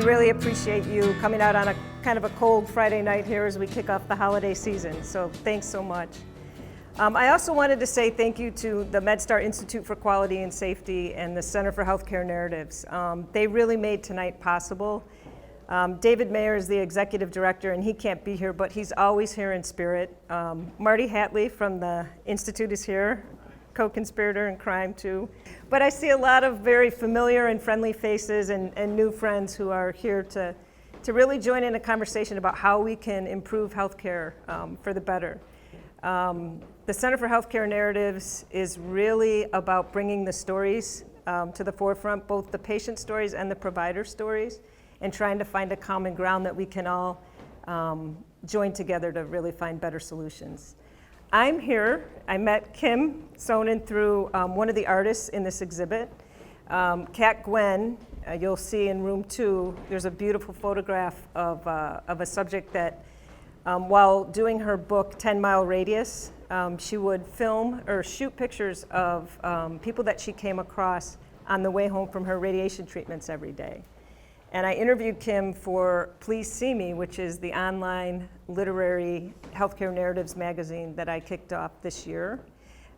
really appreciate you coming out on a kind of a cold Friday night here as we kick off the holiday season. So thanks so much. I also wanted to say thank you to the MedStar Institute for Quality and Safety and the Center for Healthcare Narratives. They really made tonight possible. David Mayer is the executive director, and he can't be here, but he's always here in spirit. Marty Hatley from the Institute is here, co-conspirator in crime too. But I see a lot of very familiar and friendly faces and new friends who are here to really join in a conversation about how we can improve healthcare for the better. The Center for Healthcare Narratives is really about bringing the stories to the forefront, both the patient stories and the provider stories, and trying to find a common ground that we can all join together to really find better solutions. I'm here. I met Kim Sonnen through one of the artists in this exhibit. Kat Gwen, you'll see in room 2, there's a beautiful photograph of a subject that while doing her book 10 Mile Radius, she would film or shoot pictures of people that she came across on the way home from her radiation treatments every day. And I interviewed Kim for Please See Me, which is the online literary healthcare narratives magazine that I kicked off this year.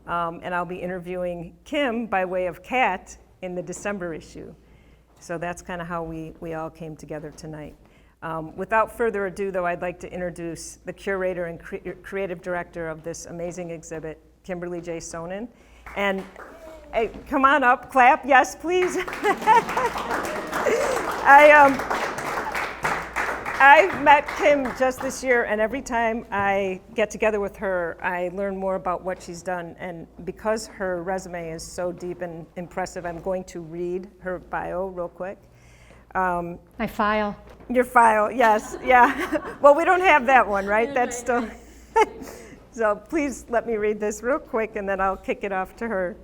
And I'll be interviewing Kim by way of Kat in the December issue. So that's kind of how we all came together tonight. Without further ado, though, I'd like to introduce the curator and creative director of this amazing exhibit, Kimberly J. Sonnen. And hey, come on up, clap, yes, please. I met Kim just this year, and every time I get together with her, I learn more about what she's done. And because her resume is so deep and impressive, I'm going to read her bio real quick. My file. Your file, yes, yeah. Well, we don't have that one, right? That's still. So please let me read this real quick, and then I'll kick it off to her.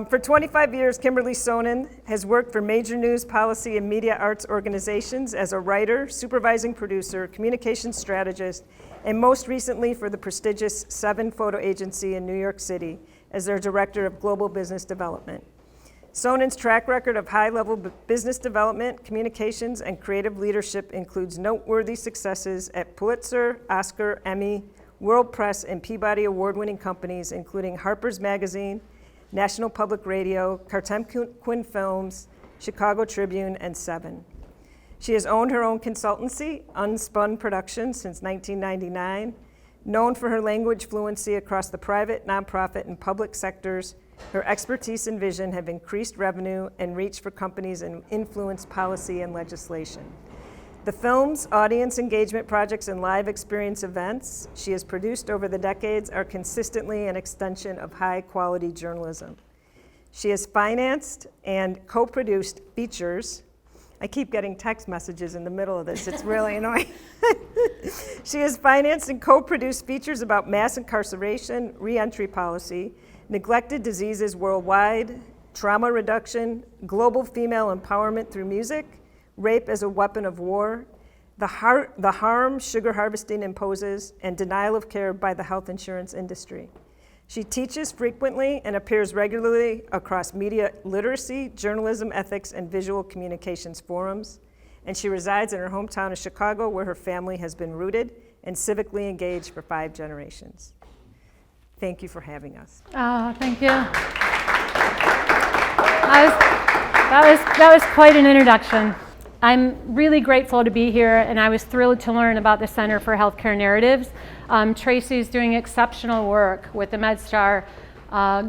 For 25 years, Kimberly Sonnen has worked for major news, policy, and media arts organizations as a writer, supervising producer, communications strategist, and most recently for the prestigious 7 Photo Agency in New York City as their director of global business development. Sonnen's track record of high-level business development, communications, and creative leadership includes noteworthy successes at Pulitzer, Oscar, Emmy, World Press, and Peabody Award-winning companies, including Harper's Magazine, National Public Radio, Potemkin Films, Chicago Tribune, and Seven. She has owned her own consultancy, Unspun Productions, since 1999. Known for her language fluency across the private, nonprofit, and public sectors, her expertise and vision have increased revenue and reach for companies and influenced policy and legislation. The films, audience engagement projects, and live experience events she has produced over the decades are consistently an extension of high-quality journalism. She has financed and co-produced features. I keep getting text messages in the middle of this. It's really annoying. She has financed and co-produced features about mass incarceration, reentry policy, neglected diseases worldwide, trauma reduction, global female empowerment through music, rape as a weapon of war, the harm sugar harvesting imposes, and denial of care by the health insurance industry. She teaches frequently and appears regularly across media literacy, journalism ethics, and visual communications forums. And she resides in her hometown of Chicago, where her family has been rooted and civically engaged for 5 generations. Thank you for having us. Oh, thank you. That was quite an introduction. I'm really grateful to be here, and I was thrilled to learn about the Center for Healthcare Narratives. Tracy's doing exceptional work with the MedStar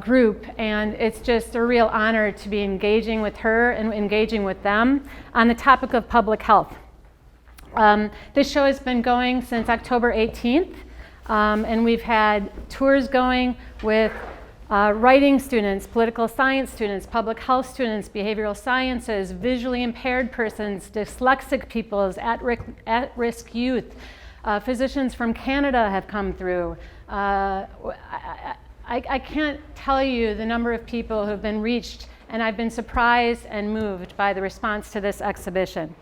group, and it's just a real honor to be engaging with her and engaging with them on the topic of public health. This show has been going since October 18th, and we've had tours going with writing students, political science students, public health students, behavioral sciences, visually impaired persons, dyslexic peoples, at-risk youth. Physicians from Canada have come through. I can't tell you the number of people who have been reached, and I've been surprised and moved by the response to this exhibition.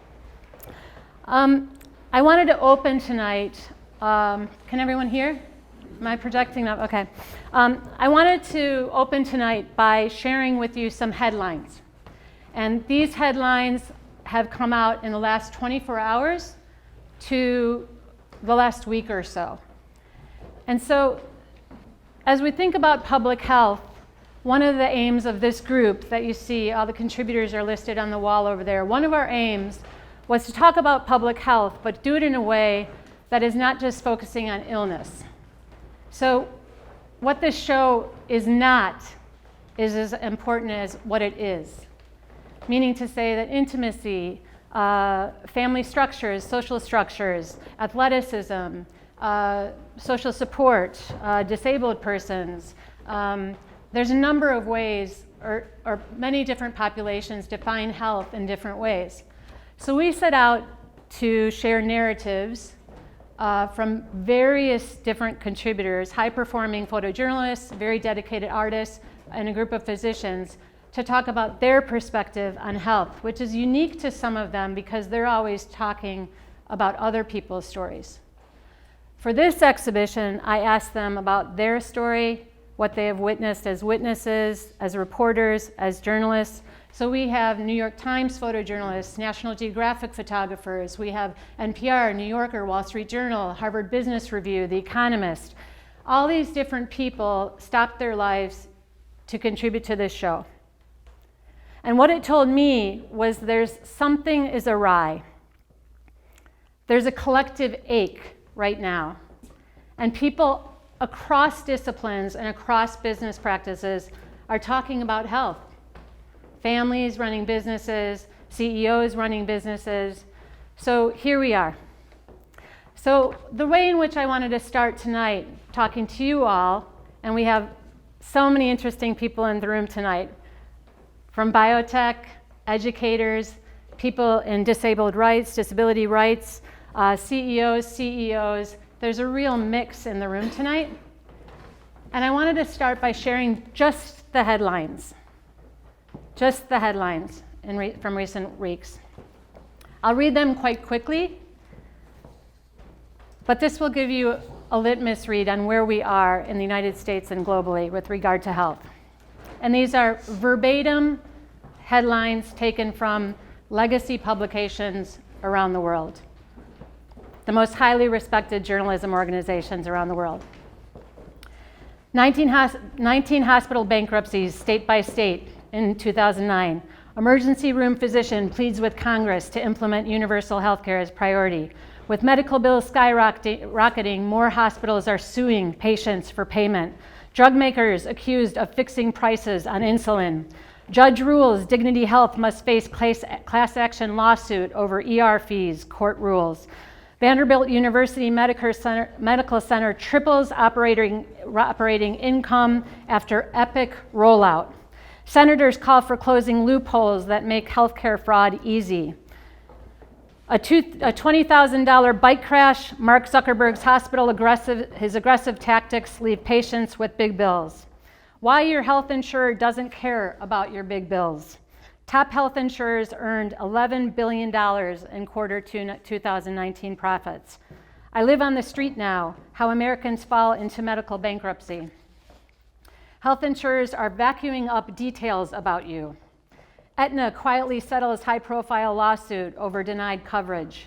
I wanted to open tonight. Can everyone hear? Am I projecting that? Okay. I wanted to open tonight by sharing with you some headlines. And these headlines have come out in the last 24 hours to the last week or so. And so as we think about public health, one of the aims of this group that you see, all the contributors are listed on the wall over there, one of our aims was to talk about public health, but do it in a way that is not just focusing on illness. So what this show is not is as important as what it is. Meaning to say that intimacy, family structures, social structures, athleticism, social support, disabled persons, there's a number of ways, or many different populations define health in different ways. So we set out to share narratives from various different contributors, high-performing photojournalists, very dedicated artists, and a group of physicians to talk about their perspective on health, which is unique to some of them because they're always talking about other people's stories. For this exhibition, I asked them about their story, what they have witnessed as witnesses, as reporters, as journalists. So we have New York Times photojournalists, National Geographic photographers, we have NPR, New Yorker, Wall Street Journal, Harvard Business Review, The Economist. All these different people stopped their lives to contribute to this show. And what it told me was there's something is awry. There's a collective ache right now. And people across disciplines and across business practices are talking about health. Families running businesses, CEOs running businesses. So here we are. So the way in which I wanted to start tonight, talking to you all, and we have so many interesting people in the room tonight, from biotech, educators, people in disabled rights, disability rights, CEOs. There's a real mix in the room tonight. And I wanted to start by sharing just the headlines. Just the headlines from recent weeks. I'll read them quite quickly, but this will give you a litmus read on where we are in the United States and globally with regard to health. And these are verbatim headlines taken from legacy publications around the world, the most highly respected journalism organizations around the world. 19 hospital bankruptcies state by state in 2009. Emergency room physician pleads with Congress to implement universal health care as priority. With medical bills skyrocketing, more hospitals are suing patients for payment. Drug makers accused of fixing prices on insulin. Judge rules Dignity Health must face class action lawsuit over ER fees, court rules. Vanderbilt University Medical Center triples operating income after epic rollout. Senators call for closing loopholes that make healthcare fraud easy. A $20,000 bike crash, Mark Zuckerberg's his aggressive tactics leave patients with big bills. Why your health insurer doesn't care about your big bills. Top health insurers earned $11 billion in quarter 2019 profits. I live on the street now, how Americans fall into medical bankruptcy. Health insurers are vacuuming up details about you. Aetna quietly settles high-profile lawsuit over denied coverage.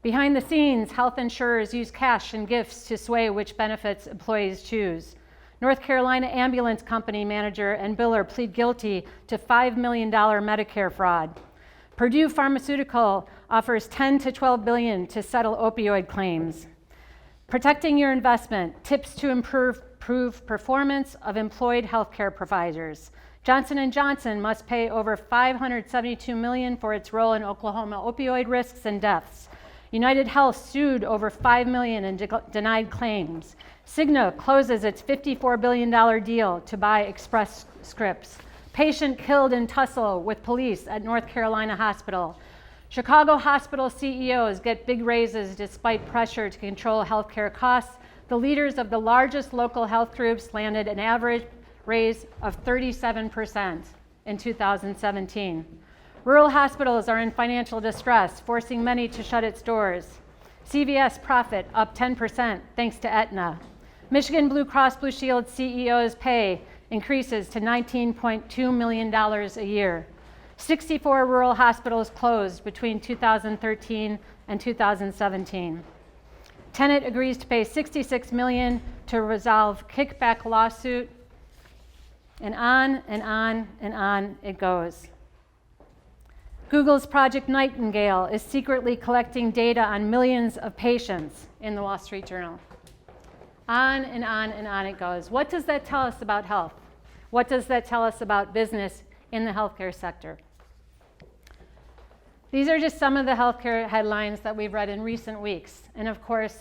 Behind the scenes, health insurers use cash and gifts to sway which benefits employees choose. North Carolina ambulance company manager and biller plead guilty to $5 million Medicare fraud. Purdue Pharmaceutical offers $10 to $12 billion to settle opioid claims. Protecting your investment, tips to improve performance of employed healthcare providers. Johnson & Johnson must pay over $572 million for its role in Oklahoma opioid risks and deaths. United Health sued over $5 million in denied claims. Cigna closes its $54 billion deal to buy Express Scripts. Patient killed in tussle with police at North Carolina hospital. Chicago hospital CEOs get big raises despite pressure to control healthcare costs. The leaders of the largest local health groups landed an average raise of 37% in 2017. Rural hospitals are in financial distress, forcing many to shut its doors. CVS profit up 10% thanks to Aetna. Michigan Blue Cross Blue Shield CEO's pay increases to $19.2 million a year. 64 rural hospitals closed between 2013 and 2017. Tenet agrees to pay $66 million to resolve kickback lawsuit, and on and on and on it goes. Google's Project Nightingale is secretly collecting data on millions of patients in the Wall Street Journal. On and on and on it goes. What does that tell us about health? What does that tell us about business in the healthcare sector? These are just some of the healthcare headlines that we've read in recent weeks. And of course,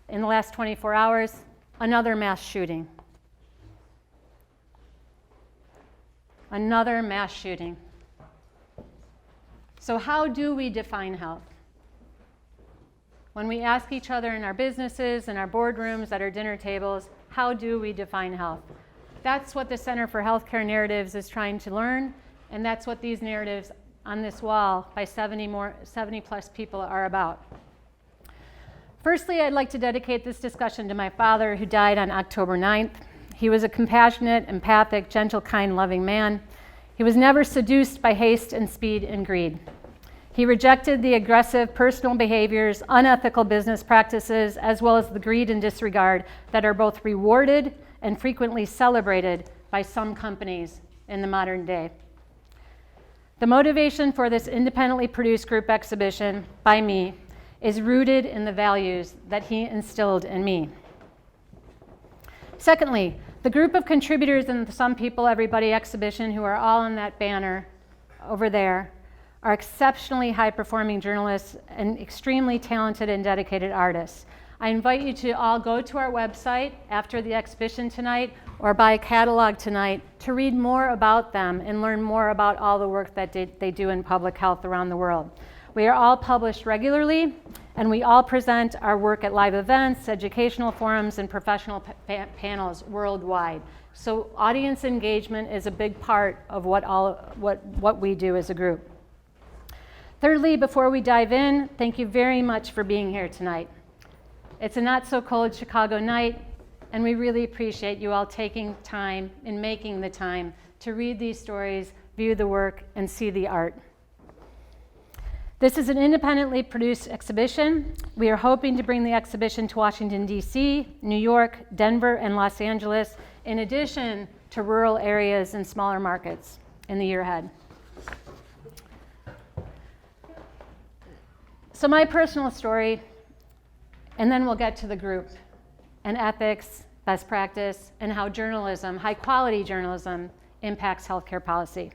in the last 24 hours, another mass shooting. Another mass shooting. So how do we define health? When we ask each other in our businesses, in our boardrooms, at our dinner tables, how do we define health? That's what the Center for Healthcare Narratives is trying to learn, and that's what these narratives on this wall by 70 plus people are about. Firstly, I'd like to dedicate this discussion to my father, who died on October 9th. He was a compassionate, empathic, gentle, kind, loving man. He was never seduced by haste and speed and greed. He rejected the aggressive personal behaviors, unethical business practices, as well as the greed and disregard that are both rewarded and frequently celebrated by some companies in the modern day. The motivation for this independently produced group exhibition by me is rooted in the values that he instilled in me. Secondly, the group of contributors in the Some People, Everybody exhibition, who are all on that banner over there, are exceptionally high-performing journalists and extremely talented and dedicated artists. I invite you to all go to our website after the exhibition tonight or buy a catalog tonight to read more about them and learn more about all the work that they do in public health around the world. We are all published regularly, and we all present our work at live events, educational forums, and professional panels worldwide. So audience engagement is a big part of what we do as a group. Thirdly, before we dive in, thank you very much for being here tonight. It's a not-so-cold Chicago night, and we really appreciate you all taking time and making the time to read these stories, view the work, and see the art. This is an independently produced exhibition. We are hoping to bring the exhibition to Washington, D.C., New York, Denver, and Los Angeles, in addition to rural areas and smaller markets in the year ahead. So my personal story, and then we'll get to the group, and ethics, best practice, and how journalism, high-quality journalism, impacts healthcare policy.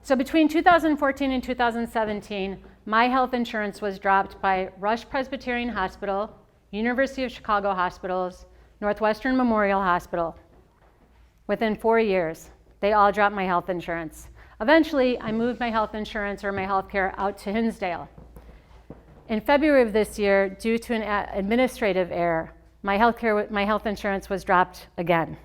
So between 2014 and 2017, my health insurance was dropped by Rush Presbyterian Hospital, University of Chicago Hospitals, Northwestern Memorial Hospital. Within 4 years, they all dropped my health insurance. Eventually, I moved my health insurance or my health care out to Hinsdale. In February of this year, due to an administrative error, my health insurance was dropped again.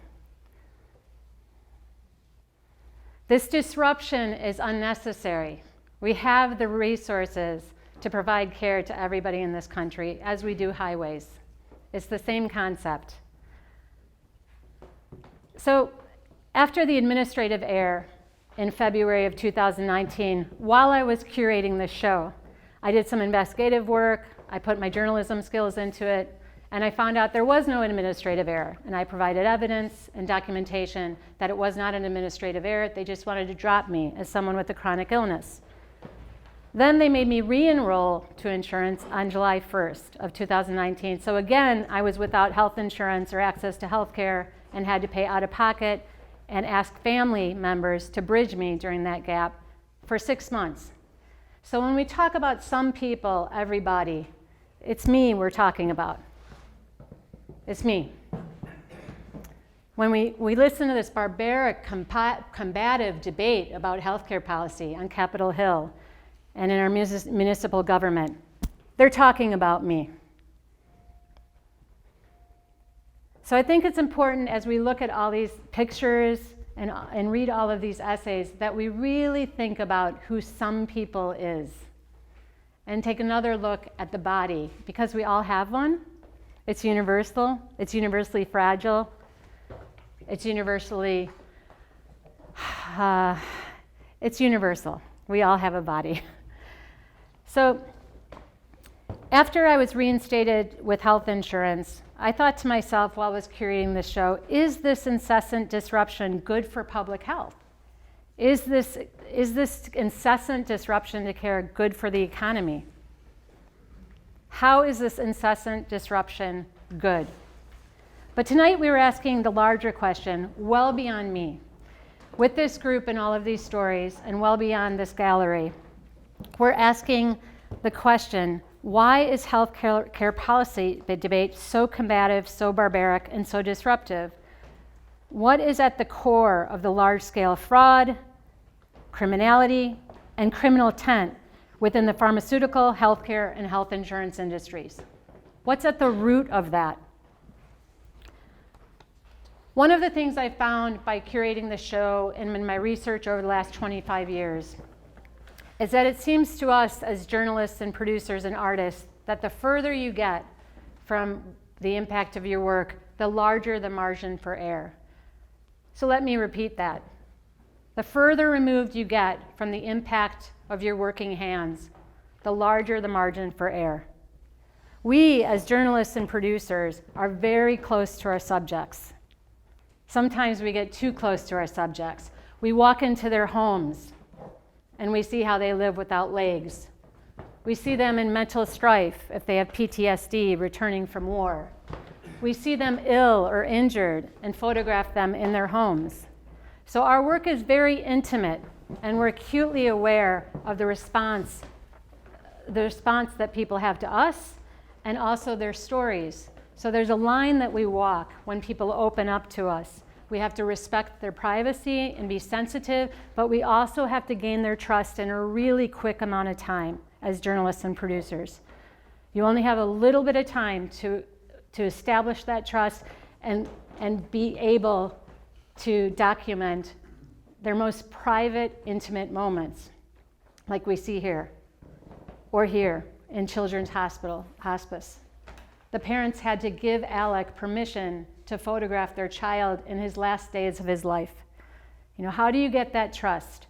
This disruption is unnecessary. We have the resources to provide care to everybody in this country, as we do highways. It's the same concept. So after the administrative error in February of 2019, while I was curating this show, I did some investigative work, I put my journalism skills into it, and I found out there was no administrative error. And I provided evidence and documentation that it was not an administrative error. They just wanted to drop me as someone with a chronic illness. Then they made me re-enroll to insurance on July 1st of 2019. So again, I was without health insurance or access to health care and had to pay out of pocket and ask family members to bridge me during that gap for 6 months. So when we talk about some people, everybody, it's me we're talking about. It's me. When we listen to this barbaric, combative debate about healthcare policy on Capitol Hill and in our municipal government, they're talking about me. So I think it's important as we look at all these pictures and read all of these essays that we really think about who some people is and take another look at the body, because we all have one. It's universal, it's universally fragile, it's universally, it's universal. We all have a body. So after I was reinstated with health insurance, I thought to myself while I was curating this show, is this incessant disruption good for public health? Is this incessant disruption to care good for the economy? How is this incessant disruption good? But tonight we were asking the larger question, well beyond me. With this group and all of these stories, and well beyond this gallery, we're asking the question, why is health care policy debate so combative, so barbaric, and so disruptive? What is at the core of the large-scale fraud, criminality, and criminal intent within the pharmaceutical, healthcare, and health insurance industries? What's at the root of that? One of the things I found by curating the show and in my research over the last 25 years is that it seems to us as journalists and producers and artists that the further you get from the impact of your work, the larger the margin for error. So let me repeat that. The further removed you get from the impact of your working hands, the larger the margin for error. We, as journalists and producers, are very close to our subjects. Sometimes we get too close to our subjects. We walk into their homes and we see how they live without legs. We see them in mental strife if they have PTSD returning from war. We see them ill or injured and photograph them in their homes. So our work is very intimate, and we're acutely aware of the response that people have to us and also their stories. So there's a line that we walk when people open up to us. We have to respect their privacy and be sensitive, but we also have to gain their trust in a really quick amount of time as journalists and producers. You only have a little bit of time to establish that trust and be able to document their most private, intimate moments, like we see here, or here in Children's Hospice. The parents had to give Alec permission to photograph their child in his last days of his life. You know, how do you get that trust?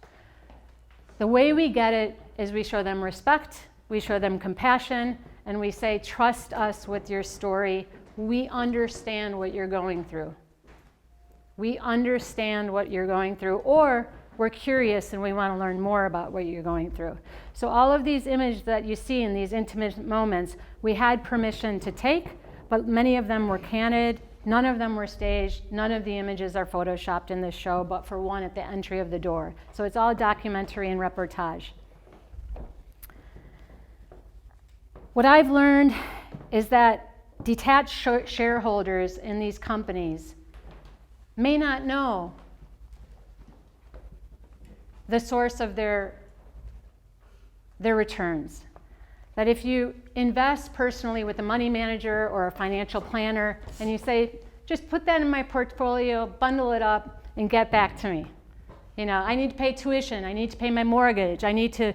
The way we get it is we show them respect, we show them compassion, and we say, trust us with your story. We understand what you're going through. We understand what you're going through, or we're curious and we want to learn more about what you're going through. So all of these images that you see in these intimate moments, we had permission to take, but many of them were candid, none of them were staged, none of the images are photoshopped in this show, but for one at the entry of the door. So it's all documentary and reportage. What I've learned is that detached shareholders in these companies may not know the source of their returns. That if you invest personally with a money manager or a financial planner and you say, just put that in my portfolio, bundle it up, and get back to me. You know, I need to pay tuition, I need to pay my mortgage, I need to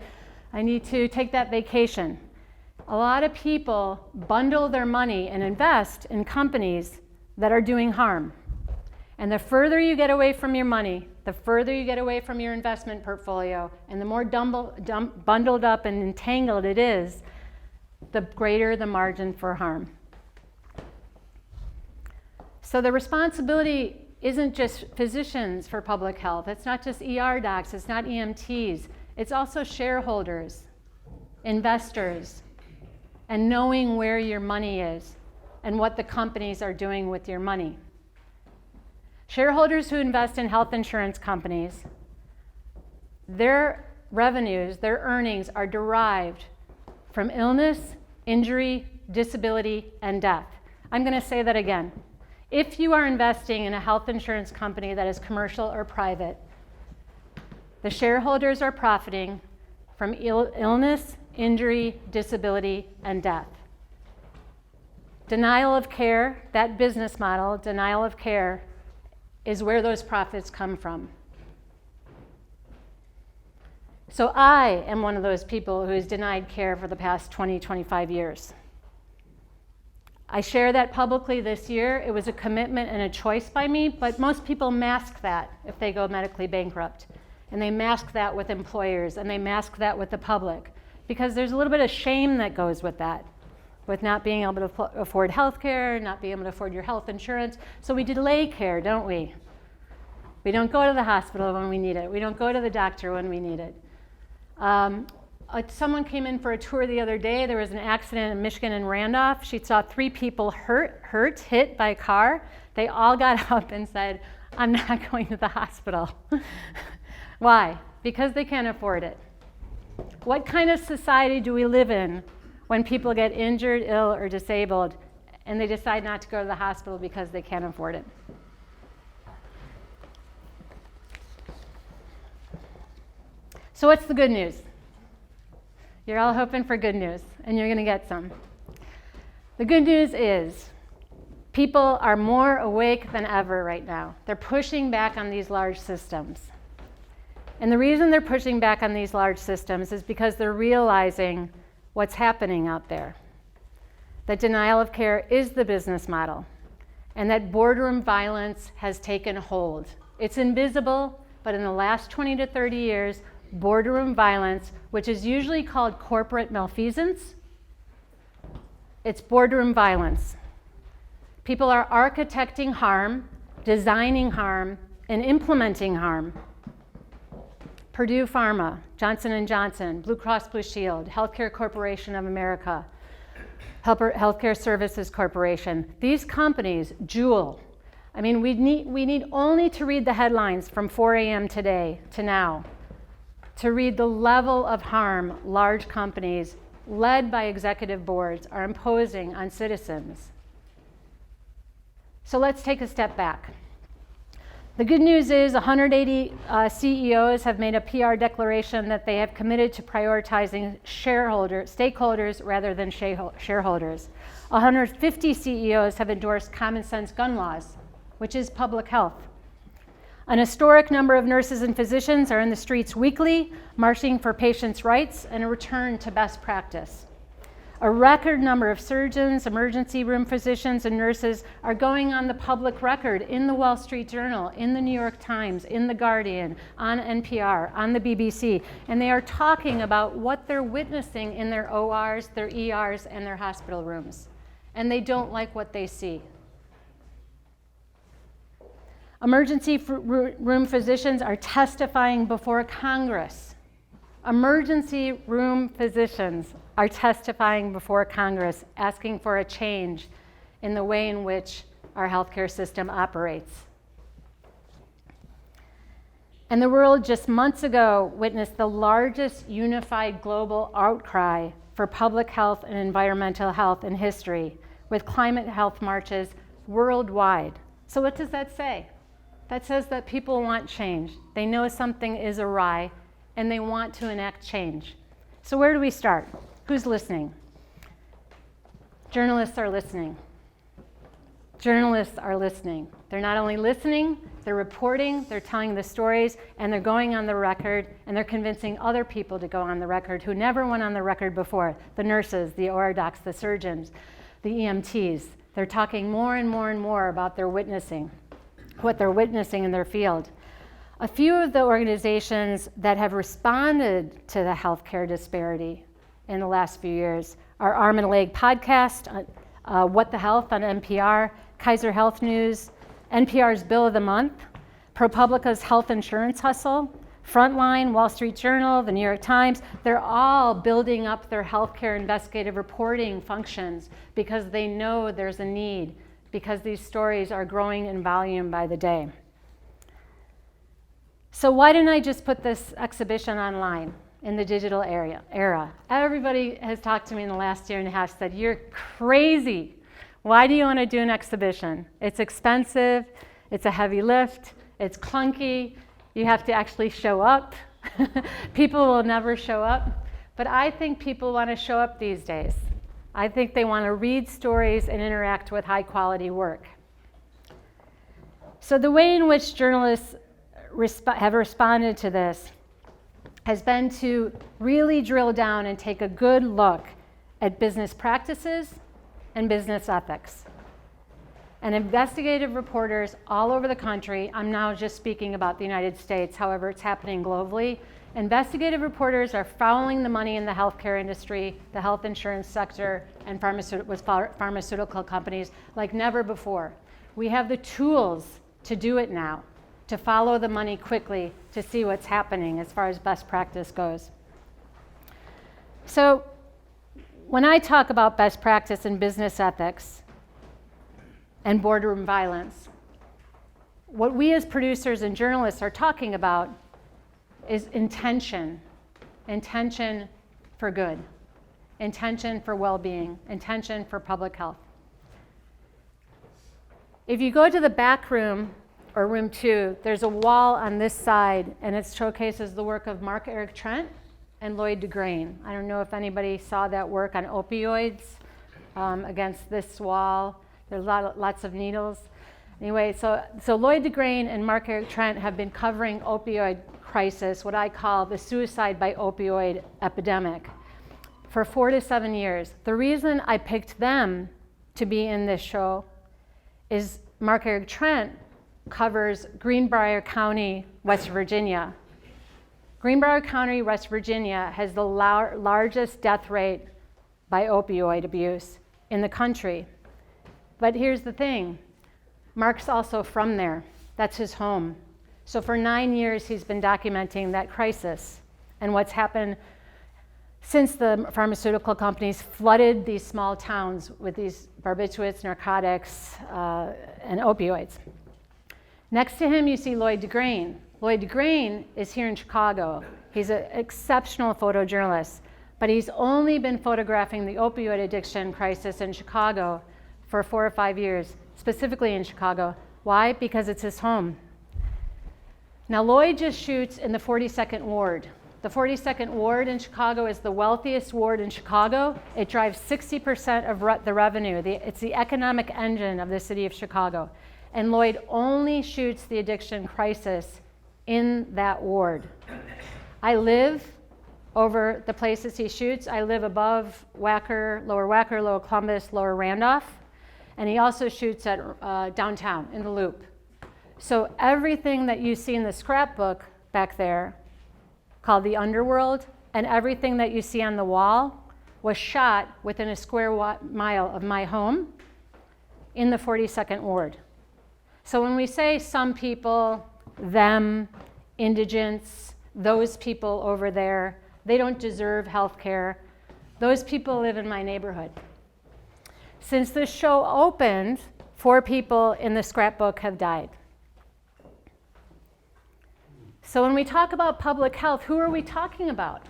take that vacation. A lot of people bundle their money and invest in companies that are doing harm. And the further you get away from your money, the further you get away from your investment portfolio, and the more bundled up and entangled it is, the greater the margin for harm. So the responsibility isn't just physicians for public health. It's not just ER docs. It's not EMTs. It's also shareholders, investors, and knowing where your money is and what the companies are doing with your money. Shareholders who invest in health insurance companies, their revenues, their earnings are derived from illness, injury, disability, and death. I'm going to say that again. If you are investing in a health insurance company that is commercial or private, the shareholders are profiting from illness, injury, disability, and death. Denial of care, that business model, denial of care, is where those profits come from. So I am one of those people who has denied care for the past 20, 25 years. I share that publicly this year. It was a commitment and a choice by me, but most people mask that if they go medically bankrupt. And they mask that with employers, and they mask that with the public, because there's a little bit of shame that goes with that, with not being able to afford health care, not being able to afford your health insurance. So we delay care, don't we? We don't go to the hospital when we need it. We don't go to the doctor when we need it. Someone came in for a tour the other day. There was an accident in Michigan and Randolph. She saw 3 people hit by a car. They all got up and said, I'm not going to the hospital. Why? Because they can't afford it. What kind of society do we live in when people get injured, ill, or disabled, and they decide not to go to the hospital because they can't afford it? So what's the good news? You're all hoping for good news, and you're going to get some. The good news is people are more awake than ever right now. They're pushing back on these large systems. And the reason they're pushing back on these large systems is because they're realizing what's happening out there. That denial of care is the business model, and that boardroom violence has taken hold. It's invisible, but in the last 20 to 30 years, boardroom violence, which is usually called corporate malfeasance, it's boardroom violence. People are architecting harm, designing harm, and implementing harm. Purdue Pharma, Johnson & Johnson, Blue Cross Blue Shield, Healthcare Corporation of America, Healthcare Services Corporation. These companies, Juul. I mean, we need only to read the headlines from 4 a.m. today to now to read the level of harm large companies led by executive boards are imposing on citizens. So let's take a step back. The good news is 180 CEOs have made a PR declaration that they have committed to prioritizing stakeholders rather than shareholders. 150 CEOs have endorsed common sense gun laws, which is public health. An historic number of nurses and physicians are in the streets weekly, marching for patients' rights and a return to best practice. A record number of surgeons, emergency room physicians, and nurses are going on the public record in the Wall Street Journal, in the New York Times, in The Guardian, on NPR, on the BBC, and they are talking about what they're witnessing in their ORs, their ERs, and their hospital rooms. And they don't like what they see. Emergency room physicians are testifying before Congress. Emergency room physicians are testifying before Congress, asking for a change in the way in which our healthcare system operates. And the world just months ago witnessed the largest unified global outcry for public health and environmental health in history, with climate health marches worldwide. So what does that say? That says that people want change. They know something is awry, and they want to enact change. So where do we start? Who's listening? Journalists are listening. Journalists are listening. They're not only listening, they're reporting, they're telling the stories, and they're going on the record, and they're convincing other people to go on the record who never went on the record before. The nurses, the OR docs, the surgeons, the EMTs. They're talking more and more and more about their witnessing, what they're witnessing in their field. A few of the organizations that have responded to the healthcare disparity in the last few years are Arm and Leg Podcast, What the Health on NPR, Kaiser Health News, NPR's Bill of the Month, ProPublica's Health Insurance Hustle, Frontline, Wall Street Journal, the New York Times. They're all building up their healthcare investigative reporting functions because they know there's a need, because these stories are growing in volume by the day. So why didn't I just put this exhibition online in the digital era? Everybody has talked to me in the last year and a half, said, you're crazy. Why do you want to do an exhibition? It's expensive, it's a heavy lift, it's clunky, you have to actually show up. People will never show up. But I think people want to show up these days. I think they want to read stories and interact with high quality work. So the way in which journalists have responded to this has been to really drill down and take a good look at business practices and business ethics. And investigative reporters all over the country, I'm now just speaking about the United States, however it's happening globally, investigative reporters are following the money in the healthcare industry, the health insurance sector, and pharmaceutical companies like never before. We have the tools to do it now, to follow the money quickly, to see what's happening as far as best practice goes. So when I talk about best practice in business ethics and boardroom violence, what we as producers and journalists are talking about is intention for good, intention for well-being, intention for public health. If you go to the back room, or room 2, there's a wall on this side, and it showcases the work of Mark Eric Trent and Lloyd DeGrain. I don't know if anybody saw that work on opioids against this wall. There's lots of needles. Anyway, so Lloyd DeGrain and Mark Eric Trent have been covering opioid crisis, what I call the suicide by opioid epidemic, for 4 to 7 years. The reason I picked them to be in this show is Mark Eric Trent covers Greenbrier County, West Virginia. Greenbrier County, West Virginia has the largest death rate by opioid abuse in the country. But here's the thing, Mark's also from there. That's his home. So for 9 years, he's been documenting that crisis and what's happened since the pharmaceutical companies flooded these small towns with these barbiturates, narcotics, and opioids. Next to him, you see Lloyd DeGrain. Lloyd DeGrain is here in Chicago. He's an exceptional photojournalist, but he's only been photographing the opioid addiction crisis in Chicago for 4 or 5 years, specifically in Chicago. Why? Because it's his home. Now, Lloyd just shoots in the 42nd Ward. The 42nd Ward in Chicago is the wealthiest ward in Chicago. It drives 60% of the revenue. It's the economic engine of the city of Chicago. And Lloyd only shoots the addiction crisis in that ward. I live over the places he shoots. I live above Wacker, Lower Columbus, Lower Randolph. And he also shoots at downtown in the Loop. So everything that you see in the scrapbook back there, called The Underworld, and everything that you see on the wall was shot within a square mile of my home in the 42nd Ward. So when we say some people, them, indigents, those people over there, they don't deserve health care, those people live in my neighborhood. Since the show opened, 4 people in the scrapbook have died. So when we talk about public health, who are we talking about?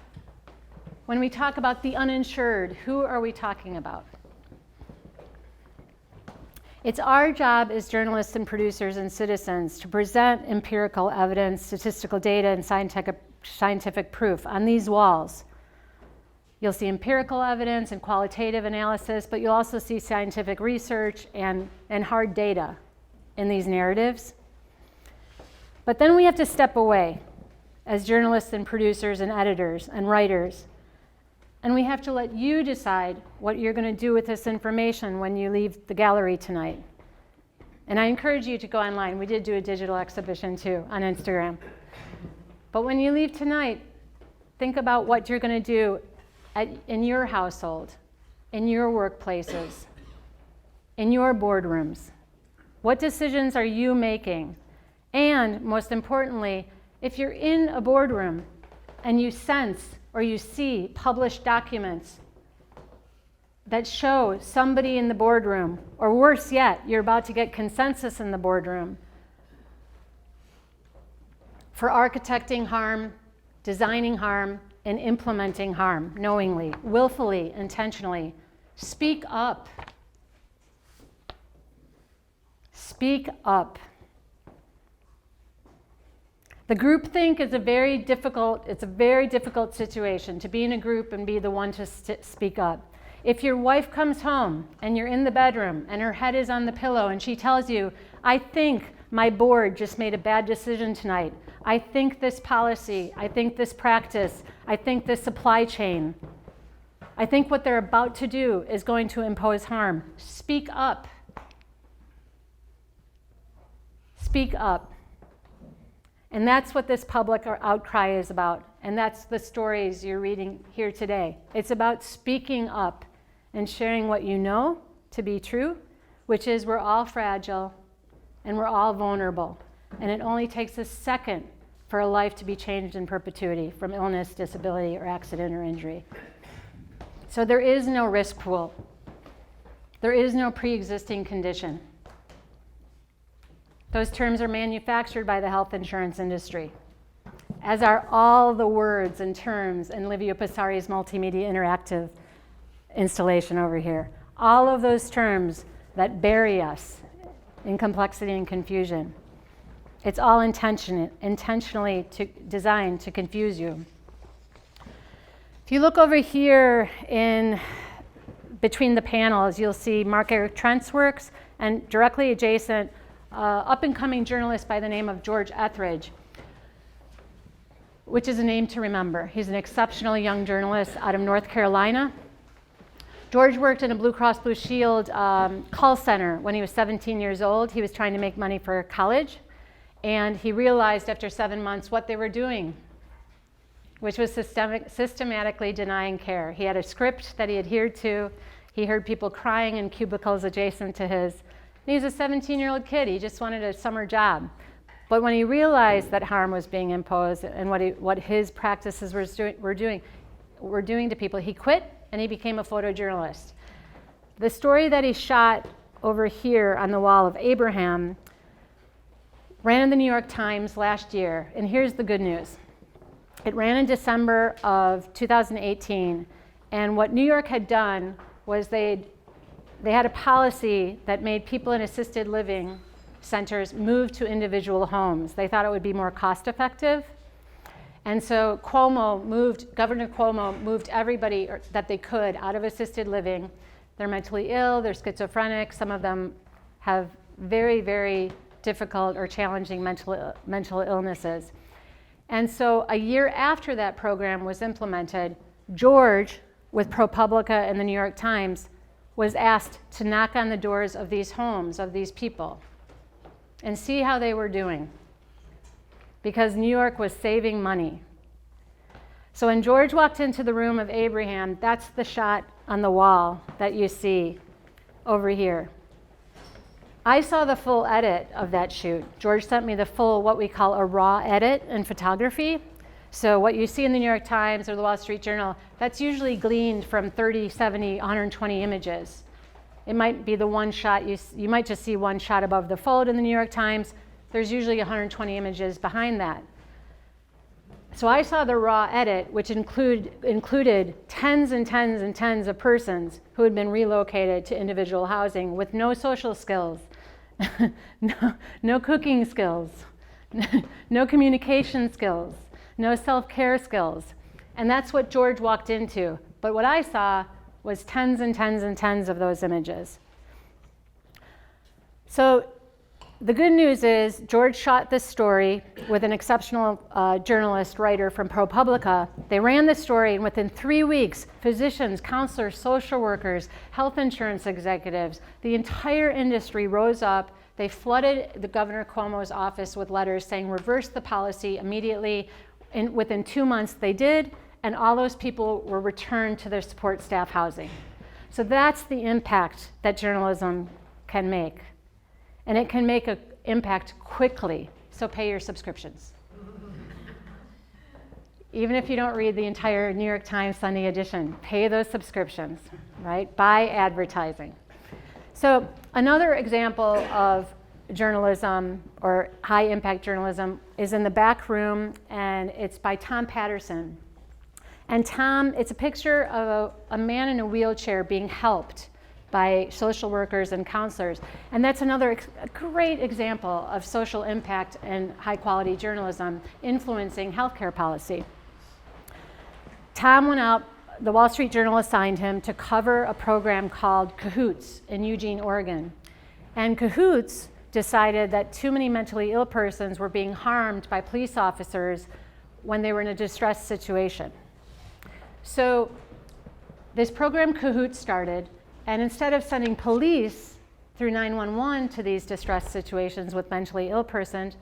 When we talk about the uninsured, who are we talking about? It's our job as journalists and producers and citizens to present empirical evidence, statistical data, and scientific proof on these walls. You'll see empirical evidence and qualitative analysis, but you'll also see scientific research and hard data in these narratives. But then we have to step away as journalists and producers and editors and writers. And we have to let you decide what you're going to do with this information when you leave the gallery tonight. And I encourage you to go online. We did do a digital exhibition too on Instagram. But when you leave tonight, think about what you're going to do in your household, in your workplaces, in your boardrooms. What decisions are you making? And most importantly, if you're in a boardroom and you sense or you see published documents that show somebody in the boardroom, or worse yet, you're about to get consensus in the boardroom for architecting harm, designing harm, and implementing harm knowingly, willfully, intentionally, speak up. Speak up. The groupthink is a very difficult situation, to be in a group and be the one to speak up. If your wife comes home and you're in the bedroom and her head is on the pillow and she tells you, I think my board just made a bad decision tonight. I think this policy, I think this practice, I think this supply chain, I think what they're about to do is going to impose harm. Speak up. speak up. And that's what this public outcry is about. And that's the stories you're reading here today. It's about speaking up and sharing what you know to be true, which is we're all fragile and we're all vulnerable. And it only takes a second for a life to be changed in perpetuity from illness, disability, or accident or injury. So there is no risk pool. There is no pre-existing condition. Those terms are manufactured by the health insurance industry, as are all the words and terms in Livio Passari's multimedia interactive installation over here. All of those terms that bury us in complexity and confusion. It's all intentionally designed to confuse you. If you look over here between the panels, you'll see Mark Eric Trent's works, and directly adjacent, up-and-coming journalist by the name of George Etheridge, which is a name to remember. He's an exceptional young journalist out of North Carolina. George worked in a Blue Cross Blue Shield call center when he was 17 years old. He was trying to make money for college, and he realized after 7 months what they were doing, which was systematically denying care. He had a script that he adhered to. He heard people crying in cubicles adjacent to his. And he was a 17-year-old kid. He just wanted a summer job. But when he realized that harm was being imposed and what his practices were doing to people, he quit and he became a photojournalist. The story that he shot over here on the wall of Abraham ran in the New York Times last year. And here's the good news. It ran in December of 2018, and what New York had done was they had a policy that made people in assisted living centers move to individual homes. They thought it would be more cost effective. And so Governor Cuomo moved everybody that they could out of assisted living. They're mentally ill, they're schizophrenic, some of them have very, very difficult or challenging mental illnesses. And so a year after that program was implemented, George, with ProPublica and the New York Times, was asked to knock on the doors of these homes, of these people, and see how they were doing, because New York was saving money. So when George walked into the room of Abraham, that's the shot on the wall that you see over here. I saw the full edit of that shoot. George sent me the full, what we call a raw edit in photography. So what you see in the New York Times or the Wall Street Journal, that's usually gleaned from 30, 70, 120 images. It might be the one shot, you might just see one shot above the fold in the New York Times. There's usually 120 images behind that. So I saw the raw edit, which included tens and tens and tens of persons who had been relocated to individual housing with no social skills, no cooking skills, no communication skills, no self-care skills. And that's what George walked into. But what I saw was tens and tens and tens of those images. So the good news is George shot this story with an exceptional journalist, writer from ProPublica. They ran the story, and within 3 weeks, physicians, counselors, social workers, health insurance executives, the entire industry rose up. They flooded the Governor Cuomo's office with letters saying reverse the policy immediately. Within 2 months they did, and all those people were returned to their support staff housing. So that's the impact that journalism can make. And it can make an impact quickly, so pay your subscriptions. Even if you don't read the entire New York Times Sunday edition, pay those subscriptions, right? Buy advertising. So another example of journalism or high impact journalism is in the back room, and it's by Tom Patterson. And Tom, it's a picture of a man in a wheelchair being helped by social workers and counselors. And that's another great example of social impact and high quality journalism influencing healthcare policy. Tom went out, the Wall Street Journal assigned him to cover a program called Cahoots in Eugene, Oregon. And Cahoots decided that too many mentally ill persons were being harmed by police officers when they were in a distressed situation. So this program Cahoots started, and instead of sending police through 911 to these distress situations with mentally ill persons,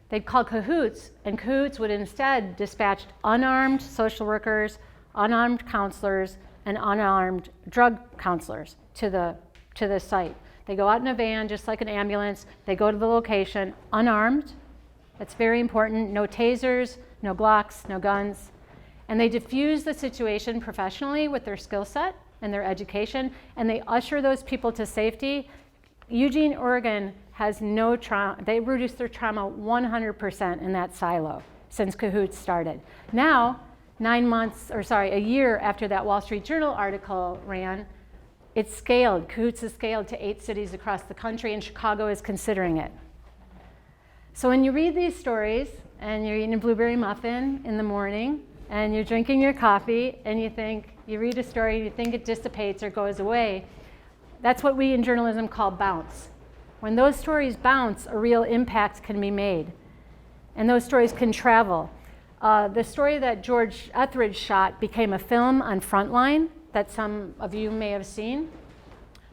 they'd call cahoots, and cahoots would instead dispatch unarmed social workers, unarmed counselors, and unarmed drug counselors to the site. They go out in a van, just like an ambulance. They go to the location unarmed. That's very important. No tasers, no Glocks, no guns. And they diffuse the situation professionally with their skill set and their education, and they usher those people to safety. Eugene, Oregon has no trauma. They reduced their trauma 100% in that silo since cahoots started. Now, a year after that Wall Street Journal article ran, it's scaled. Cahoots is scaled to 8 cities across the country, and Chicago is considering it. So when you read these stories, and you're eating a blueberry muffin in the morning, and you're drinking your coffee, and you read a story, and you think it dissipates or goes away, that's what we in journalism call bounce. When those stories bounce, a real impact can be made, and those stories can travel. The story that George Etheridge shot became a film on Frontline that some of you may have seen,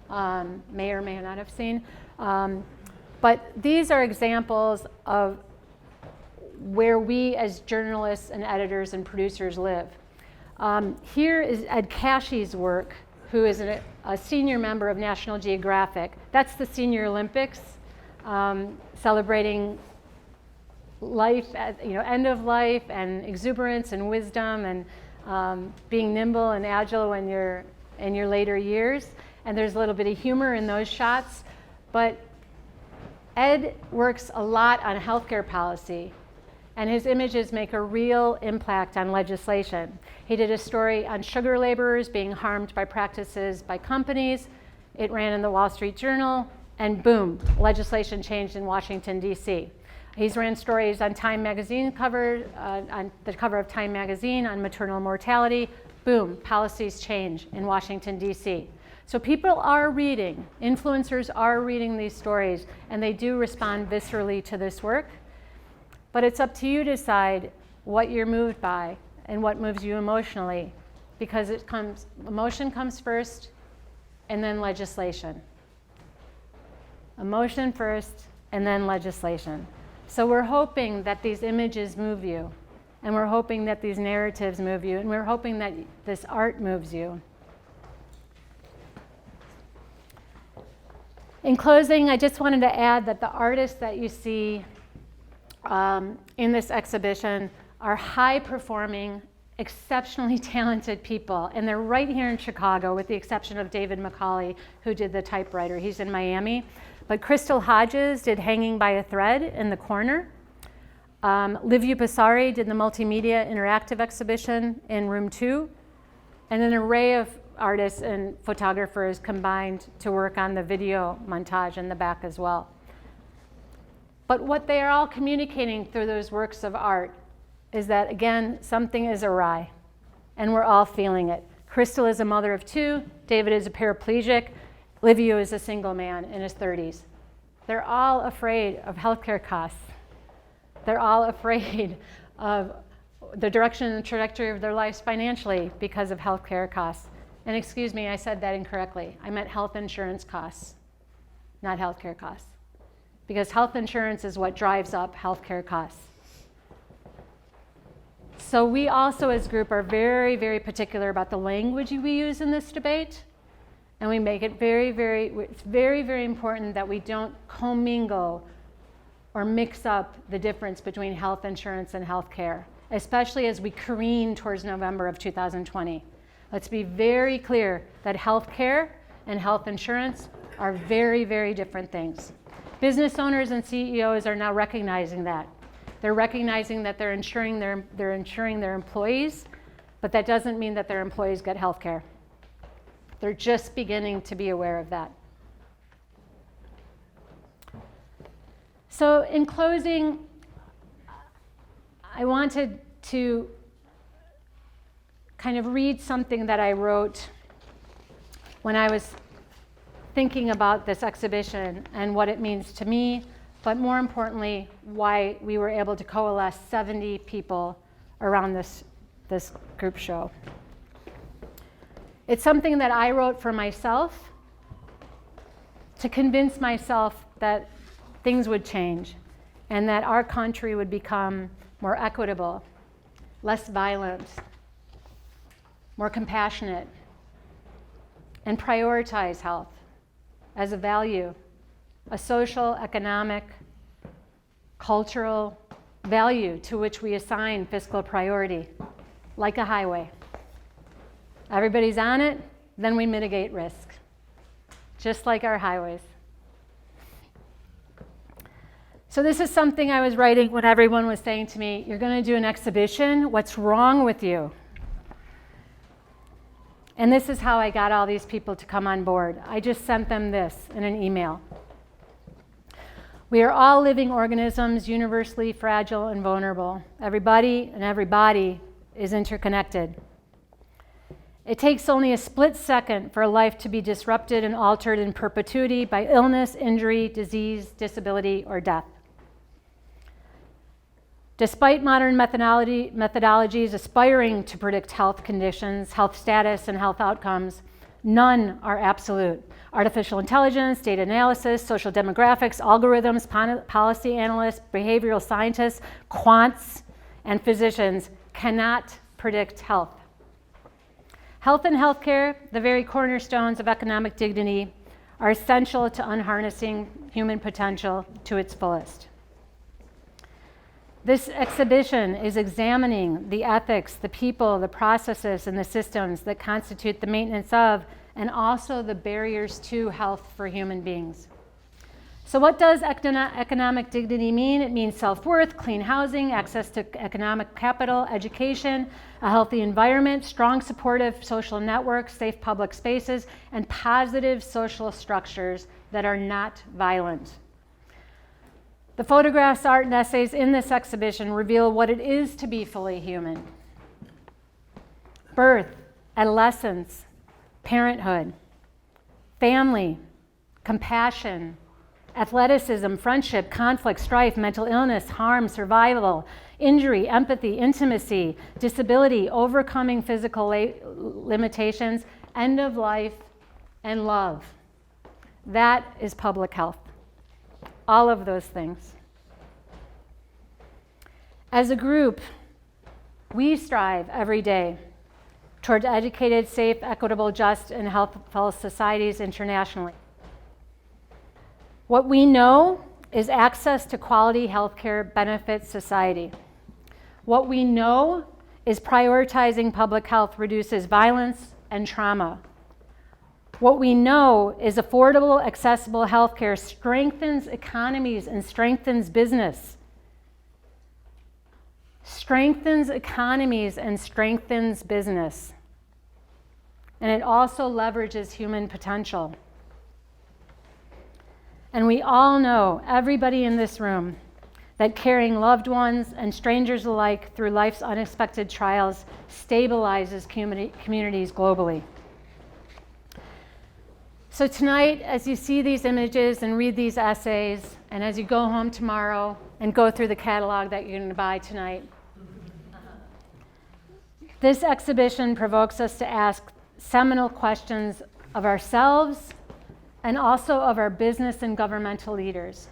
may or may not have seen. But these are examples of where we as journalists and editors and producers live. Here is Ed Cashie's work, who is a senior member of National Geographic. That's the Senior Olympics, celebrating life, end of life and exuberance and wisdom and being nimble and agile when you're in your later years. And there's a little bit of humor in those shots. But Ed works a lot on healthcare policy, and his images make a real impact on legislation. He did a story on sugar laborers being harmed by practices by companies. It ran in the Wall Street Journal, and boom, legislation changed in Washington, D.C. He's ran stories on Time Magazine on the cover of Time Magazine on maternal mortality. Boom, policies change in Washington, D.C. So people are reading, influencers are reading these stories, and they do respond viscerally to this work. But it's up to you to decide what you're moved by and what moves you emotionally, because emotion comes first, and then legislation. Emotion first, and then legislation. So we're hoping that these images move you, and we're hoping that these narratives move you, and we're hoping that this art moves you. In closing, I just wanted to add that the artists that you see in this exhibition are high-performing, exceptionally talented people, and they're right here in Chicago, with the exception of David McCauley, who did the typewriter. He's in Miami. But Crystal Hodges did Hanging by a Thread in the corner. Livia Passari did the multimedia interactive exhibition in room 2. And an array of artists and photographers combined to work on the video montage in the back as well. But what they are all communicating through those works of art is that, again, something is awry, and we're all feeling it. Crystal is a mother of 2, David is a paraplegic, Livia is a single man in his 30s. They're all afraid of healthcare costs. They're all afraid of the direction and trajectory of their lives financially because of healthcare costs. And excuse me, I said that incorrectly. I meant health insurance costs, not healthcare costs. Because health insurance is what drives up healthcare costs. So we also as a group are very, very particular about the language we use in this debate. And we make it it's very, very important that we don't commingle or mix up the difference between health insurance and health care, especially as we careen towards November of 2020. Let's be very clear that health care and health insurance are very, very different things. Business owners and CEOs are now recognizing that. They're recognizing that they're insuring their employees, but that doesn't mean that their employees get health care. They're just beginning to be aware of that. So in closing, I wanted to kind of read something that I wrote when I was thinking about this exhibition and what it means to me, but more importantly, why we were able to coalesce 70 people around this group show. It's something that I wrote for myself to convince myself that things would change and that our country would become more equitable, less violent, more compassionate, and prioritize health as a value, a social, economic, cultural value to which we assign fiscal priority, like a highway. Everybody's on it, then we mitigate risk, just like our highways. So this is something I was writing when everyone was saying to me, you're going to do an exhibition? What's wrong with you? And this is how I got all these people to come on board. I just sent them this in an email. We are all living organisms, universally fragile and vulnerable. Everybody and every body is interconnected. It takes only a split second for a life to be disrupted and altered in perpetuity by illness, injury, disease, disability, or death. Despite modern methodologies aspiring to predict health conditions, health status, and health outcomes, none are absolute. Artificial intelligence, data analysis, social demographics, algorithms, policy analysts, behavioral scientists, quants, and physicians cannot predict health. Health and healthcare, the very cornerstones of economic dignity, are essential to unharnessing human potential to its fullest. This exhibition is examining the ethics, the people, the processes, and the systems that constitute the maintenance of and also the barriers to health for human beings. So what does economic dignity mean? It means self-worth, clean housing, access to economic capital, education, a healthy environment, strong supportive social networks, safe public spaces, and positive social structures that are not violent. The photographs, art, and essays in this exhibition reveal what it is to be fully human. Birth, adolescence, parenthood, family, compassion, athleticism, friendship, conflict, strife, mental illness, harm, survival, injury, empathy, intimacy, disability, overcoming physical limitations, end of life, and love. That is public health. All of those things. As a group, we strive every day toward educated, safe, equitable, just, and healthful societies internationally. What we know is access to quality healthcare benefits society. What we know is prioritizing public health reduces violence and trauma. What we know is affordable, accessible healthcare strengthens economies and strengthens business. Strengthens economies and strengthens business. And it also leverages human potential. And we all know, everybody in this room, that caring loved ones and strangers alike through life's unexpected trials stabilizes communities globally. So tonight, as you see these images and read these essays, and as you go home tomorrow and go through the catalog that you're going to buy tonight, this exhibition provokes us to ask seminal questions of ourselves and also of our business and governmental leaders.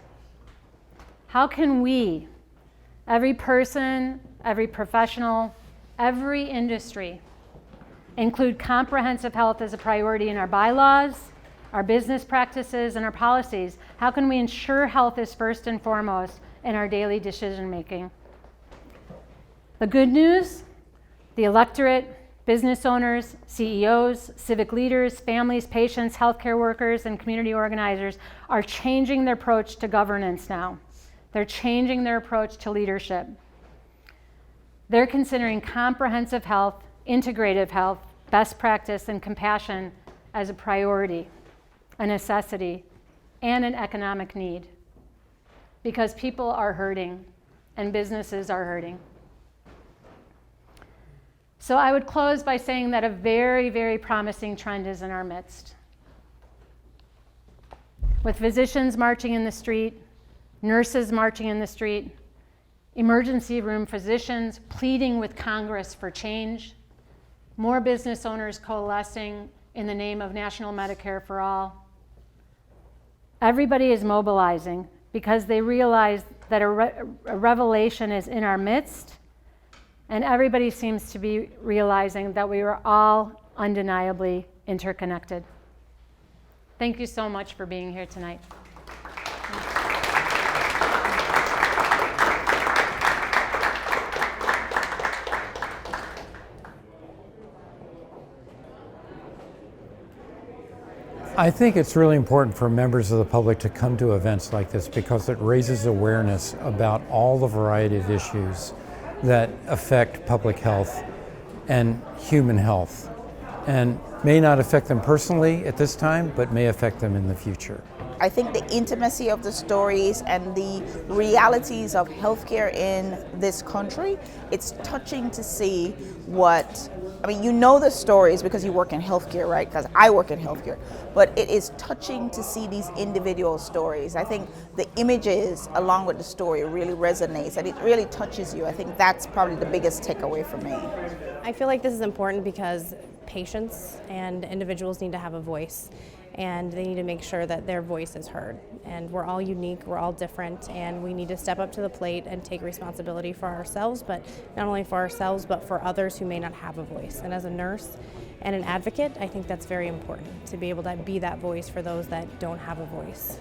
How can we, every person, every professional, every industry, include comprehensive health as a priority in our bylaws, our business practices, and our policies? How can we ensure health is first and foremost in our daily decision making? The good news, the electorate, business owners, CEOs, civic leaders, families, patients, healthcare workers, and community organizers are changing their approach to governance now. They're changing their approach to leadership. They're considering comprehensive health, integrative health, best practice, and compassion as a priority, a necessity, and an economic need. Because people are hurting and businesses are hurting. So I would close by saying that a very, very promising trend is in our midst. With physicians marching in the street, nurses marching in the street, emergency room physicians pleading with Congress for change, more business owners coalescing in the name of National Medicare for All, Everybody is mobilizing because they realize that a revelation is in our midst, and everybody seems to be realizing that we are all undeniably interconnected. Thank you so much for being here tonight. I think it's really important for members of the public to come to events like this because it raises awareness about all the variety of issues that affect public health and human health, and may not affect them personally at this time, but may affect them in the future. I think the intimacy of the stories and the realities of healthcare in this country, it's touching to see what, I mean, you know the stories because you work in healthcare, right? Because I work in healthcare. But it is touching to see these individual stories. I think the images along with the story really resonates and it really touches you. I think that's probably the biggest takeaway for me. I feel like this is important because patients and individuals need to have a voice, and they need to make sure that their voice is heard. And we're all unique, we're all different, and we need to step up to the plate and take responsibility for ourselves, but not only for ourselves, but for others who may not have a voice. And as a nurse and an advocate, I think that's very important, to be able to be that voice for those that don't have a voice.